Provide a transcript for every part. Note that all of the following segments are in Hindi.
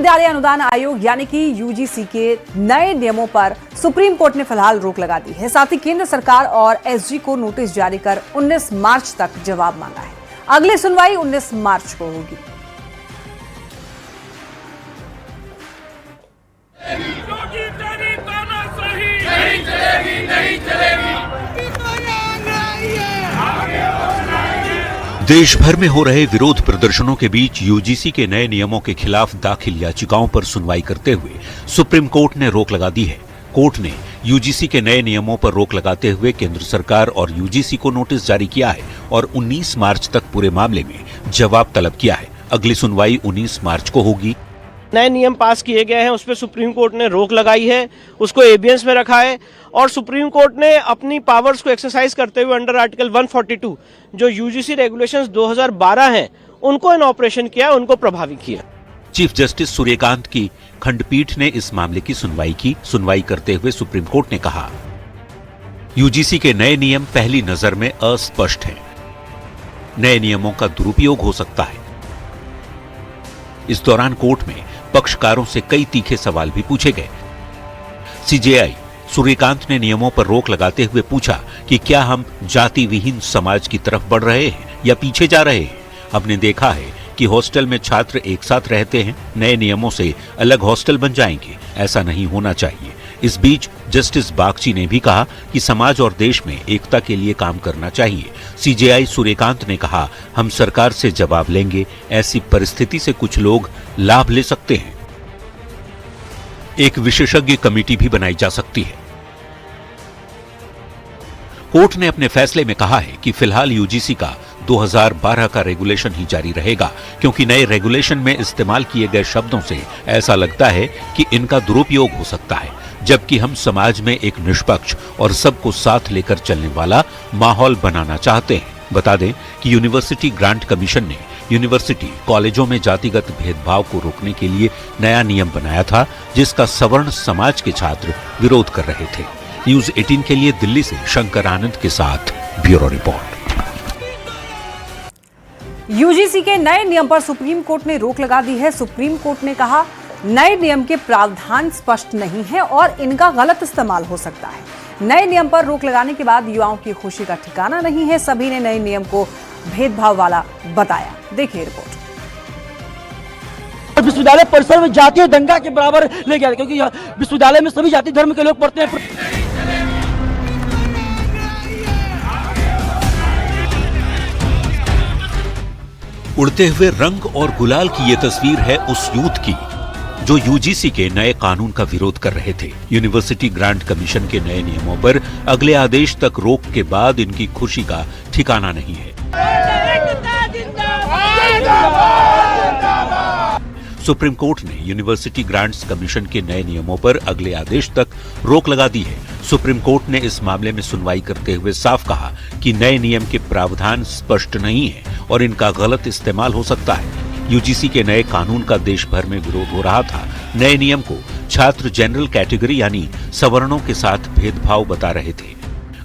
विश्वविद्यालय अनुदान आयोग यानी कि यूजीसी के नए नियमों पर सुप्रीम कोर्ट ने फिलहाल रोक लगा दी है। साथ ही केंद्र सरकार और एसजी को नोटिस जारी कर 19 मार्च तक जवाब मांगा है। अगली सुनवाई 19 मार्च को होगी। देश भर में हो रहे विरोध प्रदर्शनों के बीच यूजीसी के नए नियमों के खिलाफ दाखिल याचिकाओं पर सुनवाई करते हुए सुप्रीम कोर्ट ने रोक लगा दी है। कोर्ट ने यूजीसी के नए नियमों पर रोक लगाते हुए केंद्र सरकार और यूजीसी को नोटिस जारी किया है और 19 मार्च तक पूरे मामले में जवाब तलब किया है। अगली सुनवाई 19 मार्च को होगी। नए नियम पास किए गए हैं, उस पर सुप्रीम कोर्ट ने रोक लगाई है, उसको एबियंस में रखा है और सुप्रीम कोर्ट ने अपनी पावर्स को एक्सरसाइज करते हुए अंडर आर्टिकल 142 जो यूजीसी रेगुलेशंस 2012 हैं उनको इन ऑपरेशन किया, उनको प्रभावी किया। चीफ जस्टिस सूर्यकांत की खंडपीठ ने इस मामले की सुनवाई की। सुनवाई करते हुए सुप्रीम कोर्ट ने कहा, यूजीसी के नए नियम पहली नजर में अस्पष्ट हैं। नए नियमों का दुरुपयोग हो सकता है। इस दौरान कोर्ट में पक्षकारों से कई तीखे सवाल भी पूछे गए। सीजेआई सूर्यकांत ने नियमों पर रोक लगाते हुए पूछा कि क्या हम जाति विहीन समाज की तरफ बढ़ रहे हैं या पीछे जा रहे हैं। हमने देखा है कि हॉस्टल में छात्र एक साथ रहते हैं, नए नियमों से अलग हॉस्टल बन जाएंगे, ऐसा नहीं होना चाहिए। इस बीच जस्टिस बागची ने भी कहा कि समाज और देश में एकता के लिए काम करना चाहिए। सीजेआई सूर्यकांत ने कहा, हम सरकार से जवाब लेंगे, ऐसी परिस्थिति से कुछ लोग लाभ ले सकते हैं। एक विशेषज्ञ कमेटी भी बनाई जा सकती है। कोर्ट ने अपने फैसले में कहा है कि फिलहाल यूजीसी का 2012 का रेगुलेशन ही जारी रहेगा, क्योंकि नए रेगुलेशन में इस्तेमाल किए गए शब्दों से ऐसा लगता है कि इनका दुरुपयोग हो सकता है, जबकि हम समाज में एक निष्पक्ष और सबको साथ लेकर चलने वाला माहौल बनाना चाहते हैं। बता दें कि यूनिवर्सिटी ग्रांट कमीशन ने यूनिवर्सिटी कॉलेजों में जातिगत भेदभाव को रोकने के लिए नया नियम बनाया था, जिसका सवर्ण समाज के छात्र विरोध कर रहे थे। न्यूज 18 के लिए दिल्ली से शंकर आनंद के साथ ब्यूरो रिपोर्ट। यूजीसी के नए नियम पर सुप्रीम कोर्ट ने रोक लगा दी है। सुप्रीम कोर्ट ने कहा, नए नियम के प्रावधान स्पष्ट नहीं है और इनका गलत इस्तेमाल हो सकता है। नए नियम पर रोक लगाने के बाद युवाओं की खुशी का ठिकाना नहीं है। सभी ने नए नियम को भेदभाव वाला बताया। देखिए रिपोर्ट। विश्वविद्यालय परिसर में जातीय दंगा के बराबर ले गया, क्योंकि विश्वविद्यालय में सभी जाति धर्म के लोग पढ़ते हैं। उड़ते हुए रंग और गुलाल की ये तस्वीर है उस यूथ की जो यूजीसी के नए कानून का विरोध कर रहे थे। यूनिवर्सिटी ग्रांट कमीशन के नए नियमों पर अगले आदेश तक रोक के बाद इनकी खुशी का ठिकाना नहीं है। सुप्रीम कोर्ट ने यूनिवर्सिटी ग्रांट्स कमीशन के नए नियमों पर अगले आदेश तक रोक लगा दी है। सुप्रीम कोर्ट ने इस मामले में सुनवाई करते हुए साफ कहा कि नए नियम के प्रावधान स्पष्ट नहीं है और इनका गलत इस्तेमाल हो सकता है। यूजीसी के नए कानून का देश भर में विरोध हो रहा था। नए नियम को छात्र जनरल कैटेगरी यानी सवर्णों के साथ भेदभाव बता रहे थे।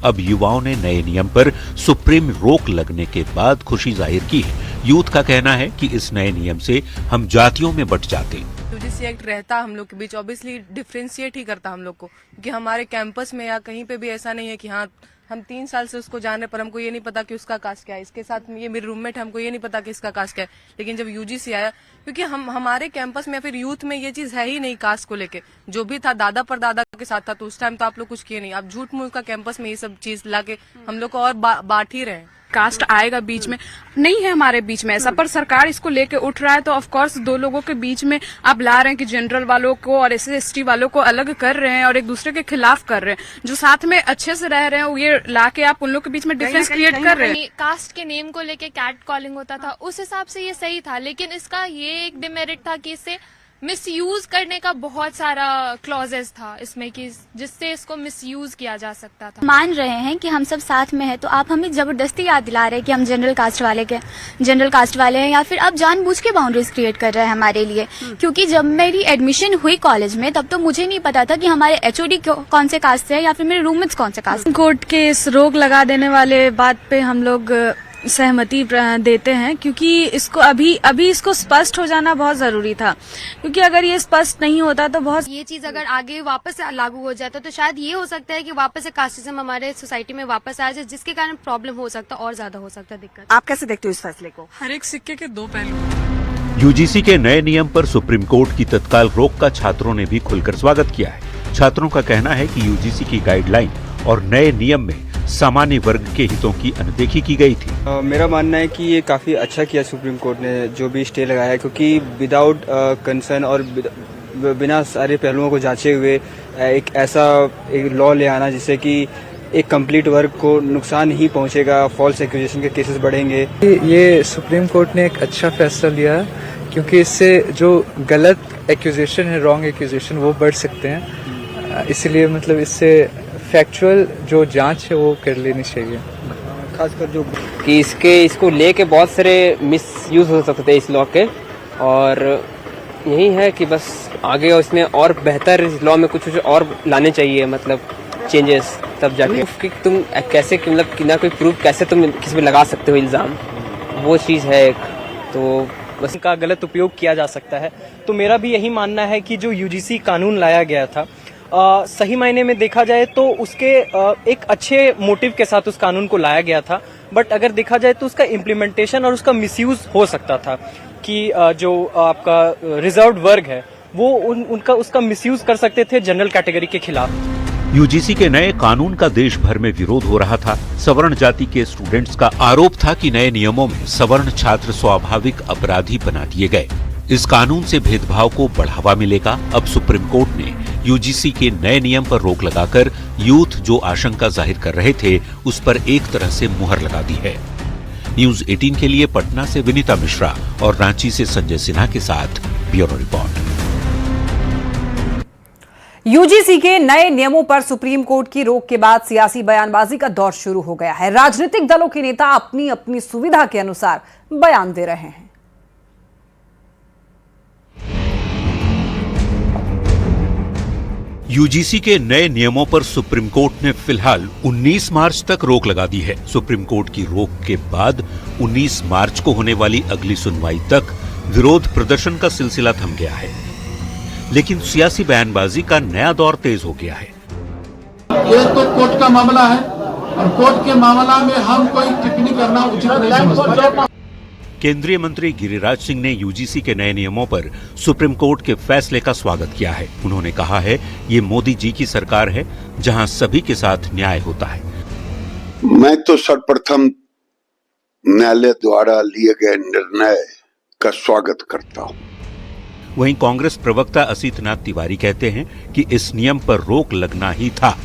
अब युवाओं ने नए नियम पर सुप्रीम रोक लगने के बाद खुशी जाहिर की है। यूथ का कहना है कि इस नए नियम से हम जातियों में बट जाते। यूजीसी एक्ट रहता हम लोग के बीच, ऑब्वियसली डिफरेंशिएट ही करता हम लोग को, क्योंकि हमारे कैंपस में या कहीं पे भी ऐसा नहीं है कि हाँ हम 3 साल से उसको जान रहे पर हमको ये नहीं पता कि उसका कास्ट क्या है। इसके साथ ये मेरे रूममेट है, हमको ये नहीं पता कि इसका कास्ट क्या है। लेकिन जब यूजीसी आया, क्योंकि हमारे कैंपस में या फिर यूथ में ये चीज है ही नहीं कास्ट को लेके। जो भी था दादा पर दादा के साथ था, तो उस टाइम तो आप लोग कुछ किए नहीं। आप झूठ मूठ का कैंपस में ये सब चीज लाके हम लोग को और बांट ही रहे। कास्ट आएगा बीच में, नहीं है हमारे बीच में ऐसा, पर सरकार इसको लेके उठ रहा है। तो ऑफ कोर्स दो लोगों के बीच में आप ला रहे हैं कि जनरल वालों को और SC/ST वालों को अलग कर रहे हैं और एक दूसरे के खिलाफ कर रहे हैं। जो साथ में अच्छे से रह रहे हैं ये लाके आप उन लोग के बीच में डिफरेंस क्रिएट कर रहे हैं। कास्ट के नेम को लेके कैट कॉलिंग होता था, उस हिसाब से ये सही था, लेकिन इसका ये एक डिमेरिट था कि इसे मिसयूज करने का बहुत सारा क्लॉजेस था इसमें कि जिससे इसको मिसयूज किया जा सकता था। मान रहे हैं कि हम सब साथ में हैं, तो आप हमें जबरदस्ती याद दिला रहे हैं कि हम जनरल कास्ट वाले हैं, या फिर आप जानबूझ के बाउंड्रीज क्रिएट कर रहे हैं हमारे लिए। क्योंकि जब मेरी एडमिशन हुई कॉलेज में, तब तो मुझे नहीं पता था कि हमारे HOD कौन से कास्ट से है या फिर मेरे रूममेट्स कौन से कास्ट। कोर्ट के इस रोक लगा देने वाले बात पे हम लोग सहमति देते हैं, क्योंकि इसको अभी इसको स्पष्ट हो जाना बहुत जरूरी था, क्योंकि अगर ये स्पष्ट नहीं होता तो बहुत ये चीज अगर आगे वापस से लागू हो जाता तो शायद ये हो सकता है कि वापस से कास्टिज्म हमारे सोसाइटी में वापस आ जाए, जिसके कारण प्रॉब्लम हो सकता है और ज्यादा हो सकता है दिक्कत। आप कैसे देखते हो इस फैसले को? हर एक सिक्के के दो पहलू। यूजीसी के नए नियम पर सुप्रीम कोर्ट की तत्काल रोक का छात्रों ने भी खुलकर स्वागत किया है। छात्रों का कहना है कि यूजीसी की गाइडलाइन और नए नियम में सामान्य वर्ग के हितों की अनदेखी की गई थी। मेरा मानना है कि ये काफ़ी अच्छा किया सुप्रीम कोर्ट ने जो भी स्टे लगाया है, क्योंकि विदाउट कंसर्न और बिना सारे पहलुओं को जांचे हुए एक ऐसा एक लॉ ले आना जिससे कि एक कंप्लीट वर्ग को नुकसान ही पहुंचेगा, फॉल्स एक्यूजेशन के केसेस बढ़ेंगे। ये सुप्रीम कोर्ट ने एक अच्छा फैसला लिया है, क्योंकि इससे जो गलत एक्यूजेशन है, रॉन्ग एक्यूजेशन, वो बढ़ सकते हैं। इसलिए मतलब इससे फैक्चुअल जो जांच है वो कर लेनी चाहिए। खासकर जो कि इसको लेके बहुत सारे मिसयूज हो सकते थे इस लॉ के, और यही है कि बस आगे इसमें और बेहतर इस लॉ में कुछ और लाने चाहिए, मतलब चेंजेस, तब जाके कि तुम कैसे मतलब कि ना कोई प्रूफ कैसे तुम किसी पे लगा सकते हो इल्जाम, वो चीज़ है एक। तो बस का गलत उपयोग किया जा सकता है। तो मेरा भी यही मानना है कि जो यूजीसी कानून लाया गया था, सही मायने में देखा जाए तो उसके एक अच्छे मोटिव के साथ उस कानून को लाया गया था, बट अगर देखा जाए तो उसका इम्प्लीमेंटेशन और उसका मिसयूज हो सकता था कि जो आपका रिजर्व्ड वर्ग है वो उनका उसका मिसयूज कर सकते थे जनरल कैटेगरी के खिलाफ। यूजीसी के नए कानून का देश भर में विरोध हो रहा था। सवर्ण जाति के स्टूडेंट्स का आरोप था कि नए नियमों में सवर्ण छात्र स्वाभाविक अपराधी बना दिए गए। इस कानून से भेदभाव को बढ़ावा मिलेगा। अब सुप्रीम कोर्ट ने यूजीसी के नए नियम पर रोक लगाकर यूथ जो आशंका जाहिर कर रहे थे उस पर एक तरह से मुहर लगा दी है। न्यूज 18 के लिए पटना से विनीता मिश्रा और रांची से संजय सिन्हा के साथ ब्यूरो रिपोर्ट। यूजीसी के नए नियमों पर सुप्रीम कोर्ट की रोक के बाद सियासी बयानबाजी का दौर शुरू हो गया है। राजनीतिक दलों के नेता अपनी अपनी सुविधा के अनुसार बयान दे रहे हैं। यूजीसी के नए नियमों पर सुप्रीम कोर्ट ने फिलहाल 19 मार्च तक रोक लगा दी है। सुप्रीम कोर्ट की रोक के बाद 19 मार्च को होने वाली अगली सुनवाई तक विरोध प्रदर्शन का सिलसिला थम गया है, लेकिन सियासी बयानबाजी का नया दौर तेज हो गया है। ये तो कोर्ट का मामला है और कोर्ट के मामला में हम कोई टिप्पणी करना उचित नहीं समझते। केंद्रीय मंत्री गिरिराज सिंह ने यूजीसी के नए नियमों पर सुप्रीम कोर्ट के फैसले का स्वागत किया है। उन्होंने कहा है ये मोदी जी की सरकार है जहां सभी के साथ न्याय होता है। मैं तो सर्वप्रथम न्यायालय द्वारा लिए गए निर्णय का स्वागत करता हूं। वहीं कांग्रेस प्रवक्ता असीतनाथ तिवारी कहते हैं कि इस नियम पर रोक लगना ही था।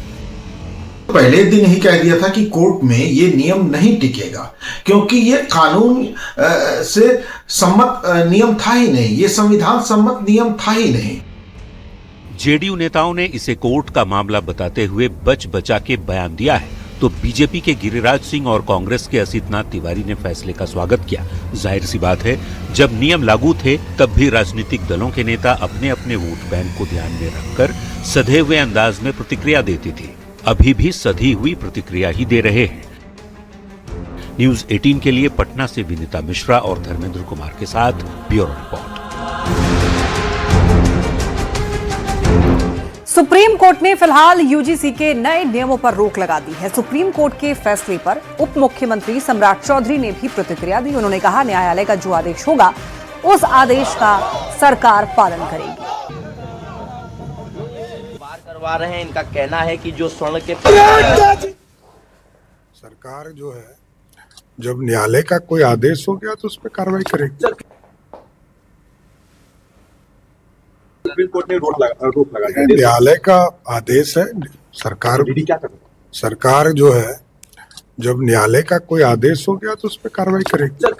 पहले दिन ही कह दिया था कि कोर्ट में ये नियम नहीं टिकेगा, क्योंकि ये कानून से सम्मत नियम था ही नहीं, ये संविधान सम्मत नियम था ही नहीं। जेडीयू नेताओं ने इसे कोर्ट का मामला बताते हुए बच बचा के बयान दिया है, तो बीजेपी के गिरिराज सिंह और कांग्रेस के असीतनाथ तिवारी ने फैसले का स्वागत किया। जाहिर सी बात है, जब नियम लागू थे तब भी राजनीतिक दलों के नेता अपने अपने वोट बैंक को ध्यान में रखकर सधे हुए अंदाज में प्रतिक्रिया देते थे। अभी भी सधी हुई प्रतिक्रिया ही दे रहे हैं। न्यूज 18 के लिए पटना से विनीता मिश्रा और धर्मेंद्र कुमार के साथ ब्यूरो रिपोर्ट। सुप्रीम कोर्ट ने फिलहाल यूजीसी के नए नियमों पर रोक लगा दी है। सुप्रीम कोर्ट के फैसले पर उप मुख्यमंत्री सम्राट चौधरी ने भी प्रतिक्रिया दी। उन्होंने कहा न्यायालय का जो आदेश होगा उस आदेश का सरकार पालन करेगी। करवा रहे हैं, इनका कहना है कि जो स्वर्ण के सरकार जो है जब न्यायालय का कोई आदेश हो गया तो उस पर कार्रवाई करेगी। सुप्रीम कोर्ट ने रोक लगा न्यायालय का आदेश है, सरकार जो है जब न्यायालय का कोई आदेश हो गया तो उस पर कार्रवाई करेगी।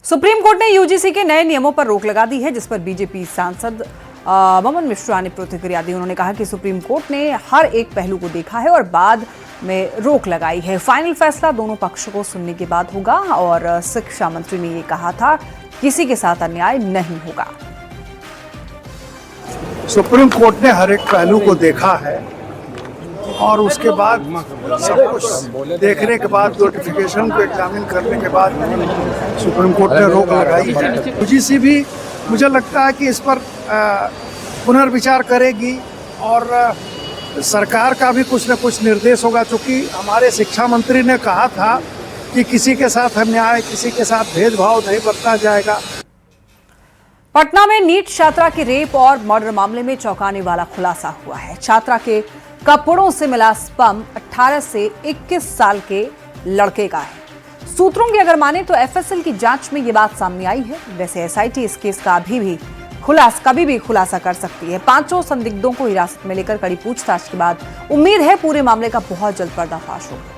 सुप्रीम कोर्ट ने यूजीसी के नए नियमों पर रोक लगा दी है, जिस पर बीजेपी सांसद ममन मिश्रा ने प्रतिक्रिया दी। उन्होंने कहा कि सुप्रीम कोर्ट ने हर एक पहलू को देखा है और बाद में रोक लगाई है। फाइनल फैसला दोनों पक्षों को सुनने के बाद होगा और शिक्षा मंत्री ने ये कहा था किसी के साथ अन्याय नहीं होगा। सुप्रीम कोर्ट ने हर एक पहलू को देखा है और उसके बाद सब कुछ देखने के बाद नोटिफिकेशन को एग्जामिन करने के बाद सुप्रीम कोर्ट ने रोक लगाई है। यूजीसी भी मुझे लगता है कि इस पर पुनर्विचार करेगी और सरकार का भी कुछ न कुछ निर्देश होगा, क्योंकि हमारे शिक्षा मंत्री ने कहा था कि किसी के साथ अन्याय, किसी के साथ भेदभाव नहीं बरता जाएगा। पटना में नीट छात्रा के रेप और मर्डर मामले में चौंकाने वाला खुलासा हुआ है। छात्रा के कपड़ों से मिला स्पर्म 18 से 21 साल के लड़के का है। सूत्रों की अगर माने तो एफएसएल की जांच में ये बात सामने आई है। वैसे एसआईटी इस केस का कभी भी खुलासा कर सकती है। पांचों संदिग्धों को हिरासत में लेकर कड़ी पूछताछ के बाद उम्मीद है पूरे मामले का बहुत जल्द पर्दाफाश होगा।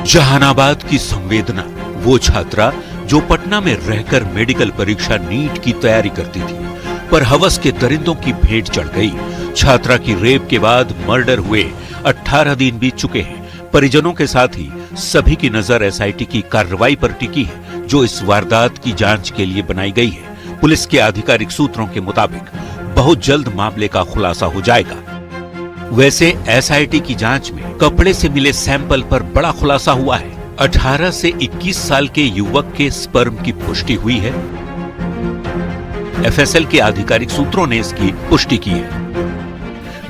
जहानाबाद की संवेदना, वो छात्रा जो पटना में रहकर मेडिकल परीक्षा नीट की तैयारी करती थी, पर हवस के दरिंदों की भेंट चढ़ गई। छात्रा की रेप के बाद मर्डर हुए 18 दिन बीत चुके हैं। परिजनों के साथ ही सभी की नजर एसआईटी की कार्रवाई पर टिकी है, जो इस वारदात की जांच के लिए बनाई गई है। पुलिस के आधिकारिक सूत्रों के मुताबिक बहुत जल्द मामले का खुलासा हो जाएगा। वैसे एसआईटी की जांच में कपड़े से मिले सैंपल पर बड़ा खुलासा हुआ है। 18 से 21 साल के युवक के स्पर्म की पुष्टि हुई है। एफएसएल के आधिकारिक सूत्रों ने इसकी पुष्टि की है।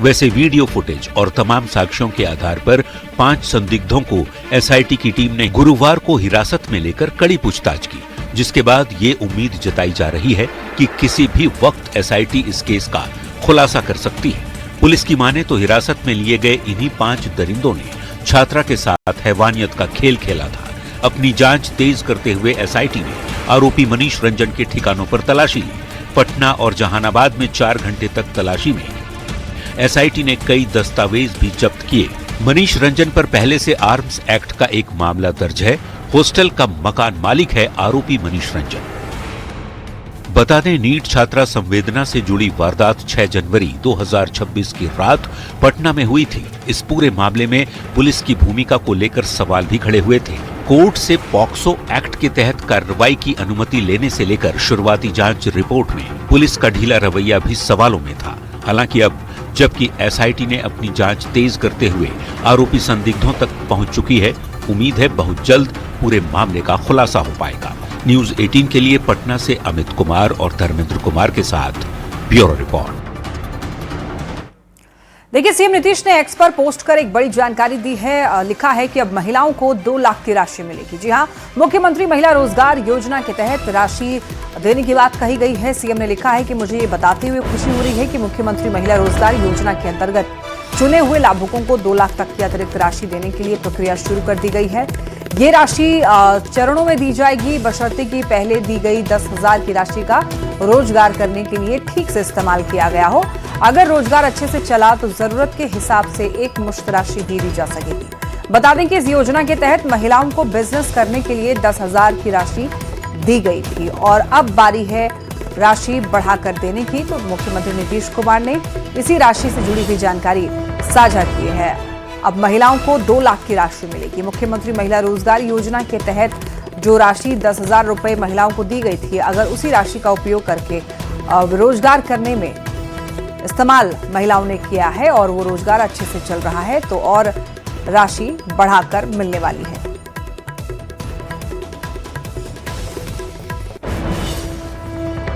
वैसे वीडियो फुटेज और तमाम साक्ष्यों के आधार पर 5 संदिग्धों को एसआईटी की टीम ने गुरुवार को हिरासत में लेकर कड़ी पूछताछ की, जिसके बाद ये उम्मीद जताई जा रही है कि किसी भी वक्त एसआईटी इस केस का खुलासा कर सकती है। पुलिस की माने तो हिरासत में लिए गए इन्हीं 5 दरिंदों ने छात्रा के साथ हैवानियत का खेल खेला था। अपनी जांच तेज करते हुए एसआईटी ने आरोपी मनीष रंजन के ठिकानों पर तलाशी ली। पटना और जहानाबाद में 4 घंटे तक तलाशी में एसआईटी ने कई दस्तावेज भी जब्त किए। मनीष रंजन पर पहले से आर्म्स एक्ट का एक मामला दर्ज है। हॉस्टल का मकान मालिक है आरोपी मनीष रंजन। बता दें, नीट छात्रा संवेदना से जुड़ी वारदात 6 जनवरी 2026 की रात पटना में हुई थी। इस पूरे मामले में पुलिस की भूमिका को लेकर सवाल भी खड़े हुए थे। कोर्ट से पॉक्सो एक्ट के तहत कार्रवाई की अनुमति लेने से लेकर शुरुआती जांच रिपोर्ट में पुलिस का ढीला रवैया भी सवालों में था। हालांकि अब जबकि एसआईटी ने अपनी जांच तेज करते हुए आरोपी संदिग्धों तक पहुंच चुकी है, उम्मीद है बहुत जल्द पूरे मामले का खुलासा हो पाएगा। न्यूज 18 के लिए पटना से अमित कुमार और धर्मेंद्र कुमार के साथ ब्यूरो रिपोर्ट। देखिए, सीएम नीतीश ने एक्स पर पोस्ट कर एक बड़ी जानकारी दी है। लिखा है कि अब महिलाओं को 2 लाख की राशि मिलेगी। जी हां, मुख्यमंत्री महिला रोजगार योजना के तहत राशि देने की बात कही गई है। सीएम ने लिखा है कि मुझे ये बताते हुए खुशी हो रही है कि मुख्यमंत्री महिला रोजगार योजना के अंतर्गत चुने हुए लाभुकों को 2 लाख तक की अतिरिक्त राशि देने के लिए प्रक्रिया शुरू कर दी गई है। ये राशि चरणों में दी जाएगी, बशर्ते कि पहले दी गई 10,000 की राशि का रोजगार करने के लिए ठीक से इस्तेमाल किया गया हो। अगर रोजगार अच्छे से चला तो जरूरत के हिसाब से एक मुश्त राशि दी जा सकेगी। बता दें कि इस योजना के तहत महिलाओं को बिजनेस करने के लिए 10,000 की राशि दी गई थी और अब बारी है राशि बढ़ाकर देने की। तो मुख्यमंत्री नीतीश कुमार ने इसी राशि से जुड़ी हुई जानकारी साझा की है। अब महिलाओं को 2 लाख की राशि मिलेगी। मुख्यमंत्री महिला रोजगार योजना के तहत जो राशि 10,000 रुपए महिलाओं को दी गई थी, अगर उसी राशि का उपयोग करके रोजगार करने में इस्तेमाल महिलाओं ने किया है और वो रोजगार अच्छे से चल रहा है तो और राशि बढ़ाकर मिलने वाली है।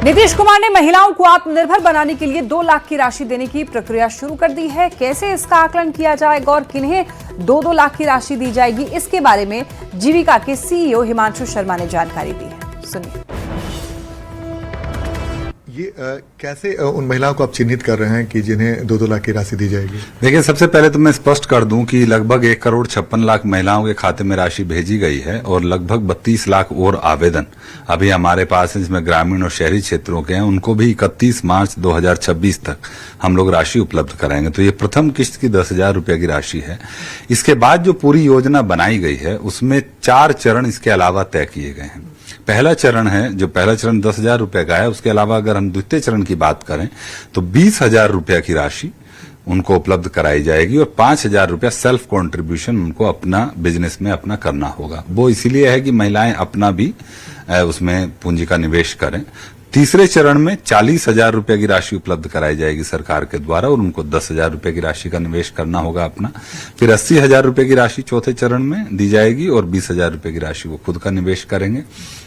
नीतीश कुमार ने महिलाओं को आत्मनिर्भर बनाने के लिए 2 लाख की राशि देने की प्रक्रिया शुरू कर दी है। कैसे इसका आकलन किया जाएगा और किन्हें 2-2 लाख की राशि दी जाएगी, इसके बारे में जीविका के सीईओ हिमांशु शर्मा ने जानकारी दी है। सुनिए। ये कैसे उन महिलाओं को आप चिन्हित कर रहे हैं कि जिन्हें 2-2 लाख की राशि दी जाएगी? देखिए, सबसे पहले तो मैं स्पष्ट कर दूं कि लगभग 1,56 लाख महिलाओं के खाते में राशि भेजी गई है और लगभग 32 लाख और आवेदन अभी हमारे पास है, जिसमें ग्रामीण और शहरी क्षेत्रों के हैं। उनको भी 31 मार्च 2026 तक हम लोग राशि उपलब्ध कराएंगे। तो ये प्रथम किस्त की 10,000 रुपए की राशि है। इसके बाद जो पूरी योजना बनाई गई है उसमें 4 चरण इसके अलावा तय किए गए हैं। पहला चरण है, जो पहला चरण 10,000 रुपए का है, उसके अलावा अगर हम द्वितीय चरण की बात करें तो 20,000 रुपए की राशि उनको उपलब्ध कराई जाएगी और 5,000 रुपया सेल्फ कंट्रीब्यूशन उनको अपना बिजनेस में अपना करना होगा। वो इसीलिए है कि महिलाएं अपना भी उसमें पूंजी का निवेश करें। तीसरे चरण में 40,000 रुपए की राशि उपलब्ध कराई जाएगी सरकार के द्वारा और उनको 10,000 रुपए की राशि का निवेश करना होगा अपना। फिर 80,000 रुपए की राशि चौथे चरण में दी जाएगी और 20,000 रुपए की राशि वो खुद का निवेश करेंगे।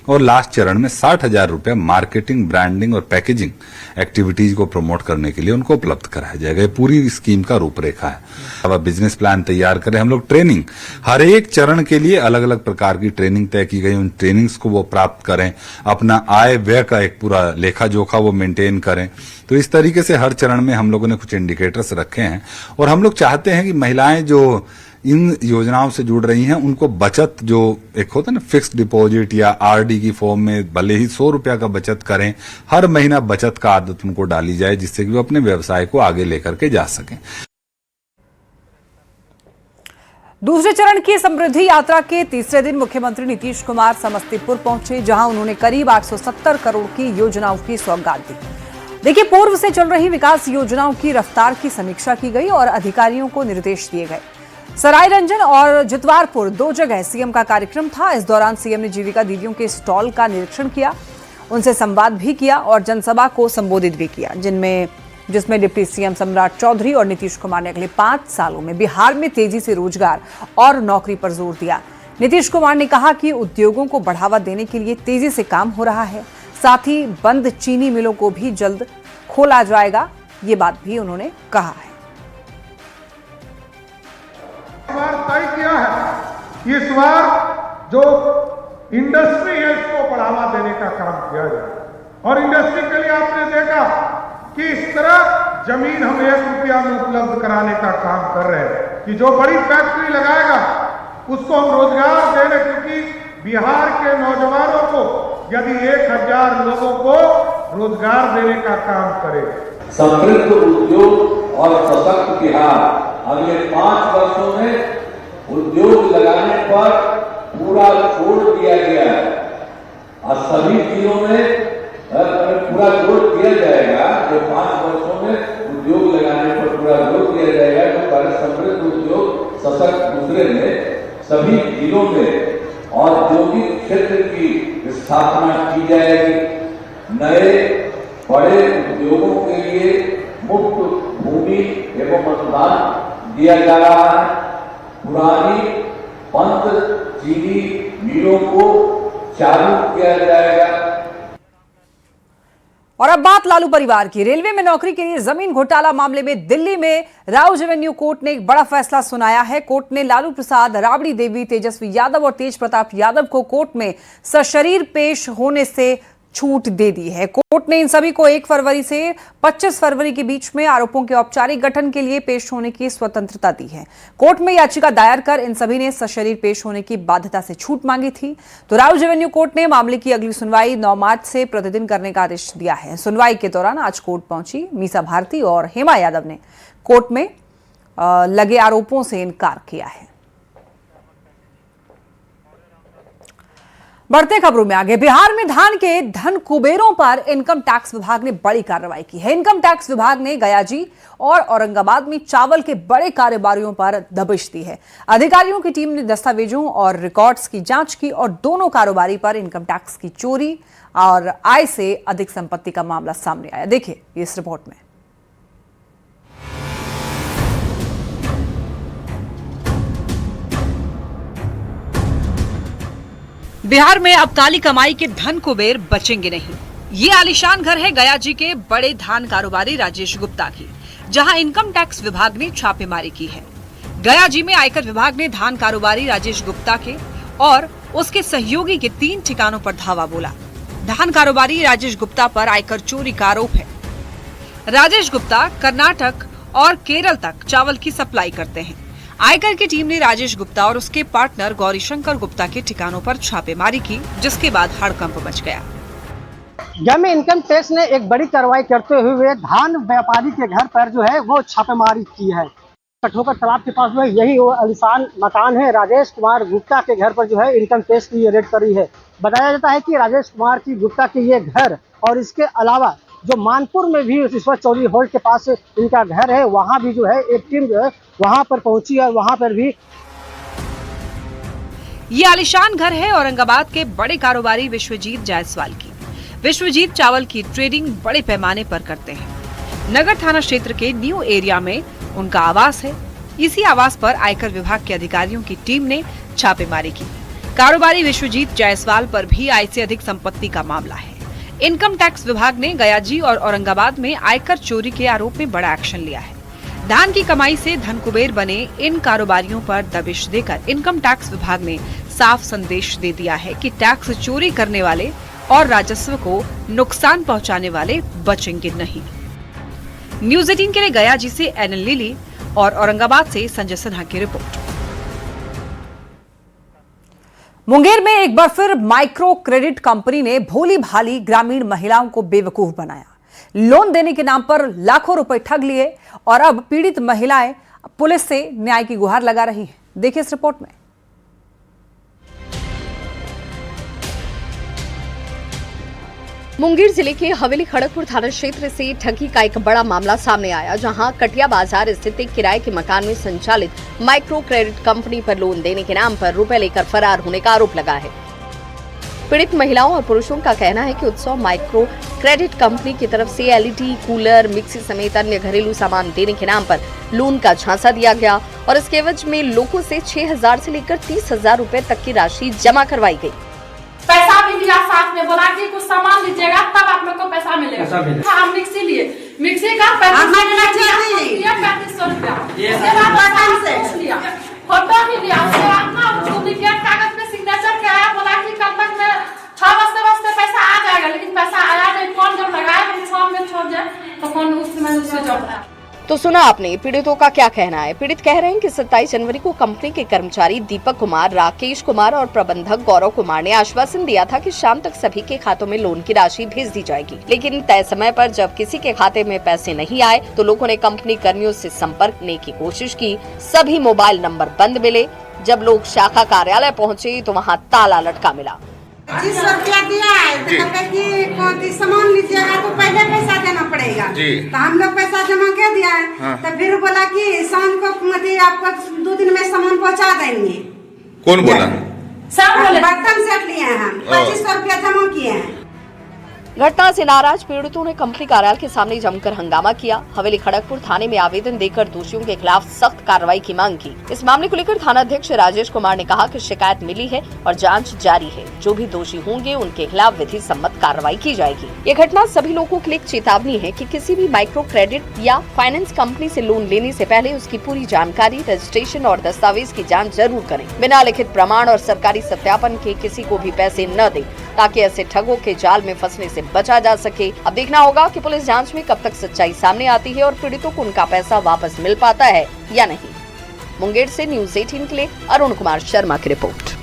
और लास्ट चरण में 60,000 रुपए मार्केटिंग, ब्रांडिंग और पैकेजिंग एक्टिविटीज को प्रमोट करने के लिए उनको उपलब्ध कराया जाएगा। ये पूरी स्कीम का रूपरेखा है। अब बिजनेस प्लान तैयार करें हम लोग। ट्रेनिंग, हर एक चरण के लिए अलग अलग प्रकार की ट्रेनिंग तय की गई। उन ट्रेनिंग्स को वो प्राप्त करें, अपना आय व्यय का एक पूरा लेखा जोखा वो मेंटेन करें। तो इस तरीके से हर चरण में हम लोगों ने कुछ इंडिकेटर्स रखे हैं और हम लोग चाहते हैं कि महिलाएं जो इन योजनाओं से जुड़ रही हैं उनको बचत, जो एक होता है ना फिक्स्ड डिपॉजिट या आरडी की फॉर्म में, भले ही 100 रुपया का बचत करें, हर महीना बचत का आदत उनको डाली जाए जिससे कि वो अपने व्यवसाय को आगे लेकर के जा सकें। दूसरे चरण की समृद्धि यात्रा के तीसरे दिन मुख्यमंत्री नीतीश कुमार समस्तीपुर पहुंचे, जहां उन्होंने करीब 870 करोड़ की योजनाओं की सौगात दी। देखिए, पूर्व से चल रही विकास योजनाओं की रफ्तार की समीक्षा की गई और अधिकारियों को निर्देश दिए गए। सरायरंजन और जितवारपुर 2 जगह सीएम का कार्यक्रम था। इस दौरान सीएम ने जीविका दीदियों के स्टॉल का निरीक्षण किया, उनसे संवाद भी किया और जनसभा को संबोधित भी किया, जिसमें डिप्टी सीएम सम्राट चौधरी और नीतीश कुमार ने अगले 5 सालों में बिहार में तेजी से रोजगार और नौकरी पर जोर दिया। नीतीश कुमार ने कहा कि उद्योगों को बढ़ावा देने के लिए तेजी से काम हो रहा है, साथ ही बंद चीनी मिलों को भी जल्द खोला जाएगा, ये बात भी उन्होंने कहा है। इस बार तय किया है, इस बार जो इंडस्ट्री है उसको बढ़ावा देने का काम किया जाए और इंडस्ट्री के लिए आपने देखा कि इस तरह जमीन हम 1 रुपया में उपलब्ध कराने का काम कर रहे हैं कि जो बड़ी फैक्ट्री लगाएगा उसको हम रोजगार दे रहे, क्योंकि बिहार के नौजवानों को यदि 1000 लोगों को रोजगार देने का काम करें। समृद्ध उद्योग और सशक्त बिहार अगले 5 वर्षों में उद्योग लगाने पर पूरा जोर दिया गया है और सभी जिलों में पूरा जोर दिया जाएगा। जो 5 वर्षों में उद्योग लगाने पर पूरा जोर दिया जाएगा तो कार्य समृद्ध उद्योग सशक्त दूसरे में सभी जिलों में औद्योगिक क्षेत्र की स्थापना की जाएगी। नए बड़े उद्योगों के लिए मुफ्त भूमि एवं अनुदान दिया जा रहा है। पुरानी बंद चीनी मिलों को चालू किया जाएगा। और अब बात लालू परिवार की। रेलवे में नौकरी के लिए जमीन घोटाला मामले में दिल्ली में राउज एवेन्यू कोर्ट ने एक बड़ा फैसला सुनाया है। कोर्ट ने लालू प्रसाद, राबड़ी देवी, तेजस्वी यादव और तेज प्रताप यादव को कोर्ट में सशरीर पेश होने से छूट दे दी है। कोर्ट ने इन सभी को 1 फरवरी से 25 फरवरी के बीच में आरोपों के औपचारिक गठन के लिए पेश होने की स्वतंत्रता दी है। कोर्ट में याचिका दायर कर इन सभी ने सशरीर पेश होने की बाध्यता से छूट मांगी थी। तो राउज एवेन्यू कोर्ट ने मामले की अगली सुनवाई 9 मार्च से प्रतिदिन करने का आदेश दिया है। सुनवाई के दौरान आज कोर्ट पहुंची मीसा भारती और हेमा यादव ने कोर्ट में लगे आरोपों से इनकार किया है। बढ़ते खबरों में आगे, बिहार में धान के धन कुबेरों पर इनकम टैक्स विभाग ने बड़ी कार्रवाई की है। इनकम टैक्स विभाग ने गयाजी और औरंगाबाद में चावल के बड़े कारोबारियों पर दबिश दी है। अधिकारियों की टीम ने दस्तावेजों और रिकॉर्ड्स की जांच की और दोनों कारोबारी पर इनकम टैक्स की चोरी और आय से अधिक संपत्ति का मामला सामने आया। देखिए इस रिपोर्ट में। बिहार में अब काली कमाई के धन कुबेर बचेंगे नहीं। ये आलीशान घर है गयाजी के बड़े धान कारोबारी राजेश गुप्ता की, जहां इनकम टैक्स विभाग ने छापेमारी की है। गयाजी में आयकर विभाग ने धान कारोबारी राजेश गुप्ता के और उसके सहयोगी के 3 ठिकानों पर धावा बोला। धान कारोबारी राजेश गुप्ता पर आयकर चोरी का आरोप है। राजेश गुप्ता कर्नाटक और केरल तक चावल की सप्लाई करते हैं। आयकर की टीम ने राजेश गुप्ता और उसके पार्टनर गौरीशंकर गुप्ता के ठिकानों पर छापेमारी की, जिसके बाद हड़कंप मच गया। में इनकम टैक्स ने एक बड़ी कार्रवाई करते हुए धान व्यापारी के घर पर जो है वो छापेमारी की है। कठोकर तालाब के पास में यही वो आलीशान मकान है। राजेश कुमार गुप्ता के घर पर जो है इनकम टैक्स की रेड करी है। बताया जाता है कि राजेश कुमार की गुप्ता के ये घर और इसके अलावा जो मानपुर में भी ईश्वर चौधरी हॉल के पास इनका घर है, वहाँ भी जो है एक टीम जो है वहाँ पर पहुंची और वहाँ पर भी ये आलीशान घर है औरंगाबाद के बड़े कारोबारी विश्वजीत जायसवाल की। विश्वजीत चावल की ट्रेडिंग बड़े पैमाने पर करते हैं। नगर थाना क्षेत्र के न्यू एरिया में उनका आवास है। इसी आवास पर आयकर विभाग के अधिकारियों की टीम ने छापेमारी की। कारोबारी विश्वजीत जायसवाल पर भी आय से अधिक संपत्ति का मामला है। इनकम टैक्स विभाग ने गयाजी और औरंगाबाद में आयकर चोरी के आरोप में बड़ा एक्शन लिया है। धान की कमाई से धन कुबेर बने इन कारोबारियों पर दबिश देकर इनकम टैक्स विभाग ने साफ संदेश दे दिया है कि टैक्स चोरी करने वाले और राजस्व को नुकसान पहुंचाने वाले बचेंगे नहीं। न्यूज़ 18 के लिए गयाजी से एनएल लिली और औरंगाबाद से संजय सिन्हा की रिपोर्ट। मुंगेर में एक बार फिर माइक्रो क्रेडिट कंपनी ने भोली भाली ग्रामीण महिलाओं को बेवकूफ बनाया। लोन देने के नाम पर लाखों रुपए ठग लिए और अब पीड़ित महिलाएं पुलिस से न्याय की गुहार लगा रही हैं। देखिए इस रिपोर्ट में। मुंगेर जिले के हवेली खड़गपुर थाना क्षेत्र से ठगी का एक बड़ा मामला सामने आया, जहां कटिया बाजार स्थित एक किराए के मकान में संचालित माइक्रो क्रेडिट कंपनी पर लोन देने के नाम पर रुपए लेकर फरार होने का आरोप लगा है। पीड़ित महिलाओं और पुरुषों का कहना है कि उत्सव माइक्रो क्रेडिट कंपनी की तरफ से एलईडी, कूलर, मिक्सी समेत अन्य घरेलू सामान देने के नाम पर लोन का झांसा दिया गया और इसके एवज में लोगों से 6,000 से लेकर 30,000 रुपए तक की राशि जमा करवाई गई। पैसा भी लिया, साथ में बोला कि कुछ सामान लीजिएगा तब आप लोग को पैसा मिलेगा। हाँ, हम मिक्सी लिए, मिक्सी का 3500 रुपया, फोटो भी लिया, उसके बाद ना डुप्लीकेट कागज पे सिग्नेचर कराया, बोला कि कल तक में 6 बजे पैसा आ जाएगा, लेकिन पैसा आया नहीं। फोन जब लगाया शाम में छोड़ जाए तो फोन उस समय स्विच ऑफ था। तो सुना आपने पीड़ितों का क्या कहना है। पीड़ित कह रहे हैं कि 27 जनवरी को कंपनी के कर्मचारी दीपक कुमार, राकेश कुमार और प्रबंधक गौरव कुमार ने आश्वासन दिया था कि शाम तक सभी के खातों में लोन की राशि भेज दी जाएगी, लेकिन तय समय पर जब किसी के खाते में पैसे नहीं आए तो लोगों ने कंपनी कर्मियों से संपर्क करने की कोशिश की। सभी मोबाइल नंबर बंद मिले। जब लोग शाखा कार्यालय पहुँचे तो वहाँ ताला लटका मिला। 2500 रुपया दिया है तो कि सामान लीजिएगा तो पहले पैसा देना पड़ेगा तो हम लोग पैसा जमा कर दिया है। हाँ। तो फिर बोला कि शाम को आपको 2 दिन में सामान पहुंचा देंगे। कौन बोला? बर्तन सेट लिए हैं हम, 2500 रुपया जमा किए हैं। घटना से नाराज पीड़ितों ने कंपनी कार्यालय के सामने जमकर हंगामा किया। हवेली खड़गपुर थाने में आवेदन देकर दोषियों के खिलाफ सख्त कार्रवाई की मांग की। इस मामले को लेकर थाना अध्यक्ष राजेश कुमार ने कहा कि शिकायत मिली है और जांच जारी है। जो भी दोषी होंगे उनके खिलाफ विधि सम्मत कार्रवाई की जाएगी। ये घटना सभी लोगों के लिए एक चेतावनी है कि किसी भी माइक्रो क्रेडिट या फाइनेंस कंपनी से लोन लेने से पहले उसकी पूरी जानकारी, रजिस्ट्रेशन और दस्तावेज की जाँच जरूर करें। बिना लिखित प्रमाण और सरकारी सत्यापन के किसी को भी पैसे न दें, ताकि ऐसे ठगों के जाल में फंसने से बचा जा सके। अब देखना होगा कि पुलिस जांच में कब तक सच्चाई सामने आती है और पीड़ितों को उनका पैसा वापस मिल पाता है या नहीं। मुंगेर से न्यूज़ 18 के लिए अरुण कुमार शर्मा की रिपोर्ट।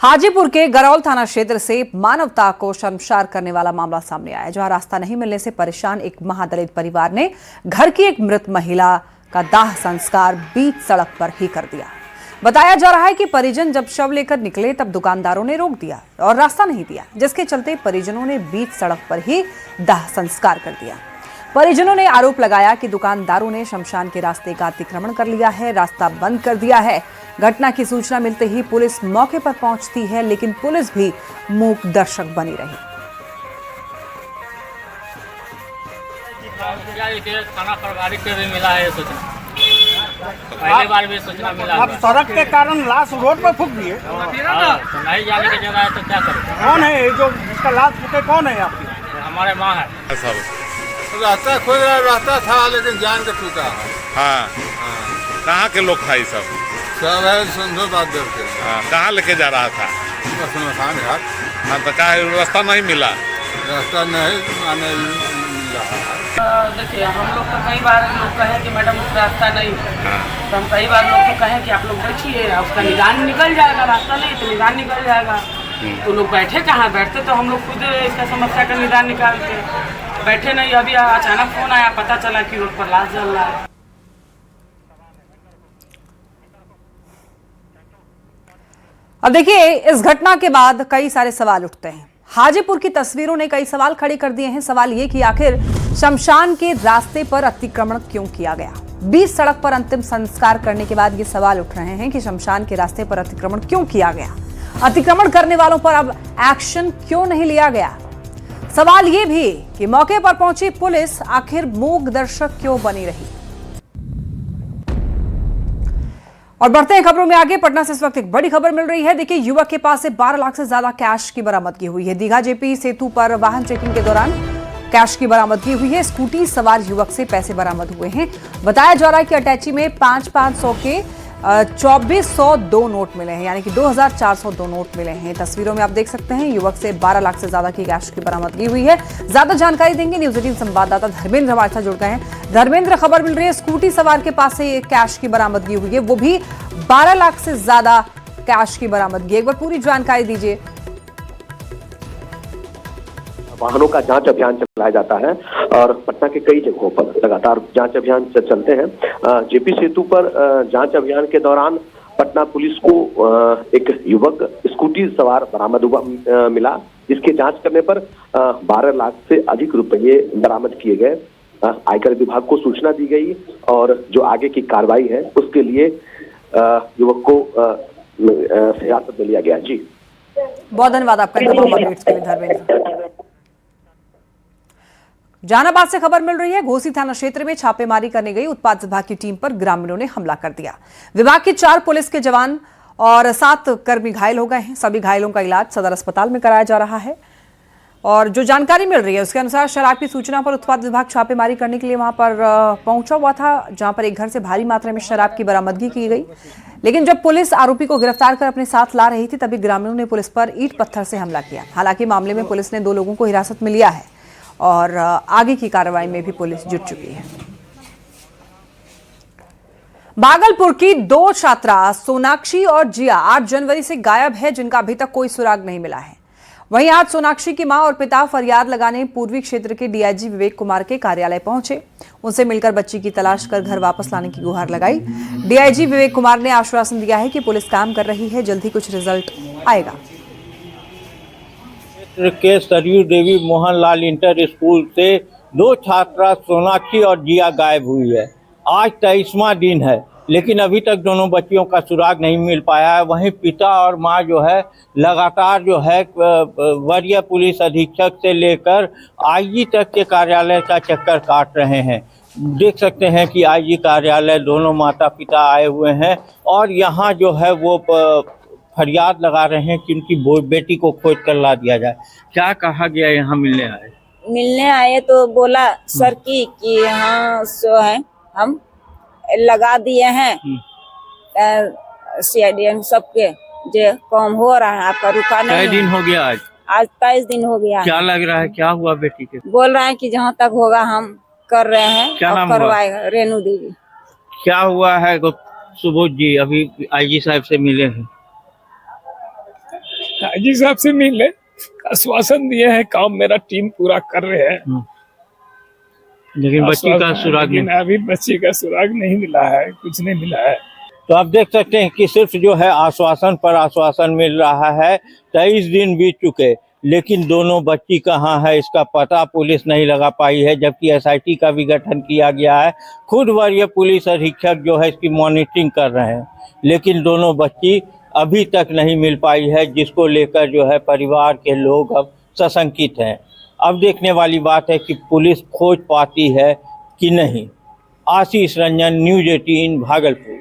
हाजीपुर के गरौल थाना क्षेत्र से मानवता को शर्मसार करने वाला मामला सामने आया, जहां रास्ता नहीं मिलने से परेशान एक महादलित परिवार ने घर की एक मृत महिला का दाह संस्कार बीच सड़क पर ही कर दिया। बताया जा रहा है कि परिजन जब शव लेकर निकले तब दुकानदारों ने रोक दिया और रास्ता नहीं दिया, जिसके चलते परिजनों ने बीच सड़क पर ही दाह संस्कार कर दिया। परिजनों ने आरोप लगाया कि दुकानदारों ने शमशान के रास्ते का अतिक्रमण कर लिया है, रास्ता बंद कर दिया है। घटना की सूचना मिलते ही पुलिस मौके पर पहुंचती है, लेकिन पुलिस भी मूक दर्शक बनी रही। थाना प्रभारी को भी मिला है सूचना, पहले बार भी सूचना मिला। अब सड़क के कारण लाश रोड पर फूक दिए, तो नहीं जाने की जगह है तो क्या करें? कौन है जो इसका लाश फूके? कौन है आपकी? हमारे माँ है। रास्ता खोल रहा रास्ता था लेकिन जान के टूटा। हाँ, कहाँ के लोग था ये सब? सब है संधो बात देव के। कहाँ लेके जा रहा था? शमशान घाट। हाँ, तो क्या रास्ता नहीं मिला? रास्ता नहीं आने मिला। देखिए हम लोग तो कई बार लोग कहे कि मैडम रास्ता नहीं है, तो हम कई बार लोग को कहे कि आप लोग बैठिए, उसका निदान निकल जाएगा, रास्ता नहीं तो निदान निकल जाएगा। तो लोग बैठे कहाँ, बैठते तो हम लोग खुद इसका समस्या का निदान निकालते, बैठे नहीं। अभी अचानक फोन आया, पता चला कि रोड पर लाश जल रहा है। अब देखिए, इस घटना के बाद कई सारे सवाल उठते हैं। हाजीपुर की तस्वीरों ने कई सवाल खड़े कर दिए हैं। सवाल ये कि आखिर शमशान के रास्ते पर अतिक्रमण क्यों किया गया? बीच सड़क पर अंतिम संस्कार करने के बाद ये सवाल उठ रहे हैं कि शमशान के रास्ते पर अतिक्रमण क्यों किया गया? अतिक्रमण करने वालों पर अब एक्शन क्यों नहीं लिया गया? सवाल ये भी कि मौके पर पहुंची पुलिस आखिर मूक दर्शक क्यों बनी रही? और बढ़ते हैं खबरों में आगे। पटना से इस वक्त एक बड़ी खबर मिल रही है। देखिए, युवक के पास से 12 लाख से ज्यादा कैश की बरामदगी हुई है। दीघा जेपी सेतु पर वाहन चेकिंग के दौरान कैश की बरामदगी हुई है। स्कूटी सवार युवक से पैसे बरामद हुए हैं। बताया जा रहा है कि अटैची में 500 के 2402 नोट मिले हैं, यानी कि 2402 नोट मिले हैं। तस्वीरों में आप देख सकते हैं युवक से 12 लाख से ज्यादा की कैश की बरामदगी हुई है। ज्यादा जानकारी देंगे न्यूज 18 संवाददाता धर्मेंद्र हमारे साथ जुड़ गए हैं। धर्मेंद्र, खबर मिल रही है स्कूटी सवार के पास से कैश की बरामदगी हुई है, वो भी 12 लाख से ज्यादा कैश की बरामदगी। एक बार पूरी जानकारी दीजिए। वाहनों का जांच अभियान चलाया जाता है और पटना के कई जगहों पर लगातार जांच अभियान चलते हैं। जेपी सेतु पर जांच अभियान के दौरान पटना पुलिस को एक युवक स्कूटी सवार बरामद हुआ मिला, जिसके जांच करने पर 12 लाख से अधिक रुपये बरामद किए गए। आयकर विभाग को सूचना दी गई और जो आगे की कार्रवाई है उसके लिए युवक को हिरासत में लिया गया। जी, बहुत धन्यवाद आपका तमाम अपडेट्स के लिए धर्मेंद्र। जहानाबाद से खबर मिल रही है। घोसी थाना क्षेत्र में छापेमारी करने गई उत्पाद विभाग की टीम पर ग्रामीणों ने हमला कर दिया। विभाग के 4 पुलिस के जवान और 7 कर्मी घायल हो गए हैं। सभी घायलों का इलाज सदर अस्पताल में कराया जा रहा है। और जो जानकारी मिल रही है उसके अनुसार शराब की सूचना पर उत्पाद विभाग छापेमारी करने के लिए वहां पर पहुंचा हुआ था, जहां पर एक घर से भारी मात्रा में शराब की बरामदगी की गई। लेकिन जब पुलिस आरोपी को गिरफ्तार कर अपने साथ ला रही थी, तभी ग्रामीणों ने पुलिस पर ईंट पत्थर से हमला किया। हालांकि मामले में पुलिस ने 2 लोगों को हिरासत में लिया है और आगे की कार्रवाई में भी पुलिस जुट चुकी है। भागलपुर की 2 छात्रा सोनाक्षी और जिया 8 जनवरी से गायब है, जिनका अभी तक कोई सुराग नहीं मिला है। वहीं आज सोनाक्षी की मां और पिता फरियाद लगाने पूर्वी क्षेत्र के डीआईजी विवेक कुमार के कार्यालय पहुंचे। उनसे मिलकर बच्ची की तलाश कर घर वापस लाने की गुहार लगाई। डीआईजी विवेक कुमार ने आश्वासन दिया है कि पुलिस काम कर रही है, जल्द ही कुछ रिजल्ट आएगा। के सरयू देवी मोहनलाल इंटर स्कूल से 2 छात्रा सोनाक्षी और जिया गायब हुई है। आज 23वां दिन है, लेकिन अभी तक दोनों बच्चियों का सुराग नहीं मिल पाया है। वहीं पिता और मां जो है लगातार जो है वरीय पुलिस अधीक्षक से लेकर आईजी तक के कार्यालय का चक्कर काट रहे हैं। देख सकते हैं कि आईजी कार्यालय दोनों माता पिता आए हुए हैं और यहाँ जो है वो फरियाद लगा रहे हैं कि उनकी बेटी को खोज कर ला दिया जाए। क्या कहा गया? यहाँ मिलने आए तो बोला सर की कि हाँ सो है, हम लगा दिए हैं सीआईडी सबके, जो काम हो रहा है आपका रुका नहीं। कई दिन हो गया? आज 23 दिन हो गया। क्या लग रहा है, क्या हुआ बेटी के? बोल रहे हैं कि जहाँ तक होगा हम कर रहे हैं। क्या नाम करवाएगा? रेणु देवी। क्या हुआ है सुबोध जी? अभी आईजी साहब से मिले हैं? आईजी साहब से मिले, आश्वासन दिए हैं, काम मेरा टीम पूरा कर रहे हैं, लेकिन बच्ची का सुराग नहीं। अभी बच्ची का सुराग नहीं मिला है, कुछ नहीं मिला है। तो आप देख सकते हैं कि सिर्फ जो है आश्वासन पर आश्वासन मिल रहा है। 23 दिन बीत चुके, लेकिन दोनों बच्ची कहाँ है इसका पता पुलिस नहीं लगा पाई है, जबकि एसआईटी का भी गठन किया गया है। खुद वरीय पुलिस अधीक्षक जो है इसकी मॉनिटरिंग कर रहे हैं, लेकिन दोनों बच्ची अभी तक नहीं मिल पाई है, जिसको लेकर जो है परिवार के लोग अब सशंकित हैं। अब देखने वाली बात है कि पुलिस खोज पाती है कि नहीं। आशीष रंजन, न्यूज 18 भागलपुर।